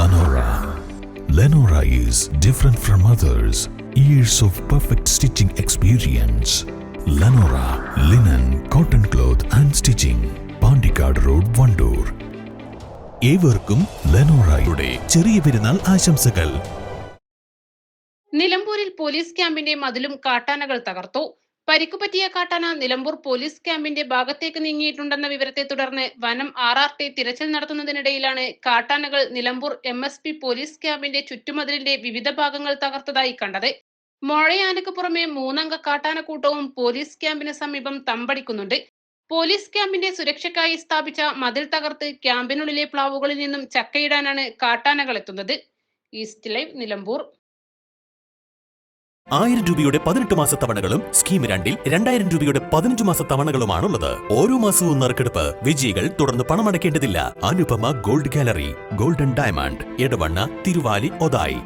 Lenora. Lenora is different from others. Years of perfect stitching experience. Lenora linen, cotton cloth and stitching. Pandikad Road, Vandoor. ഏവർക്കും ലെനോറയുടെ ചെറിയ പെരുന്നാൾ ആശംസകൾ. നിലമ്പൂരിൽ police ക്യാമ്പിന്റെ മതിലും കാട്ടാനകൾ തകർത്തു. പരിക്കുപറ്റിയ കാട്ടാന നിലമ്പൂർ പോലീസ് ക്യാമ്പിന്റെ ഭാഗത്തേക്ക് നീങ്ങിയിട്ടുണ്ടെന്ന വിവരത്തെ തുടർന്ന് വനം RRT തിരച്ചിൽ നടത്തുന്നതിനിടയിലാണ് കാട്ടാനകൾ നിലമ്പൂർ MSP പോലീസ് ക്യാമ്പിന്റെ ചുറ്റുമതിലിന്റെ വിവിധ ഭാഗങ്ങൾ തകർത്തതായി കണ്ടത്. മോഴയാനക്ക് പുറമെ 3 അംഗ കാട്ടാനക്കൂട്ടവും പോലീസ് ക്യാമ്പിന് സമീപം തമ്പടിക്കുന്നുണ്ട്. പോലീസ് ക്യാമ്പിന്റെ സുരക്ഷയ്ക്കായി സ്ഥാപിച്ച മതിൽ തകർത്ത് ക്യാമ്പിനുള്ളിലെ പ്ലാവുകളിൽ നിന്നും ചക്കയിടാനാണ് കാട്ടാനകൾ എത്തുന്നത്. East live, Nilambur. 1000 രൂപയുടെ 18 മാസ തവണകളും സ്കീം 2-ൽ 2000 രൂപയുടെ 15 മാസ തവണകളുമാണുള്ളത്. ഓരോ മാസവും നറുക്കെടുപ്പ്. വിജയികൾ തുടർന്ന് പണമടയ്ക്കേണ്ടതില്ല. Anupama gold gallery, golden diamond, Edavanna, Thiruvali, Othayi.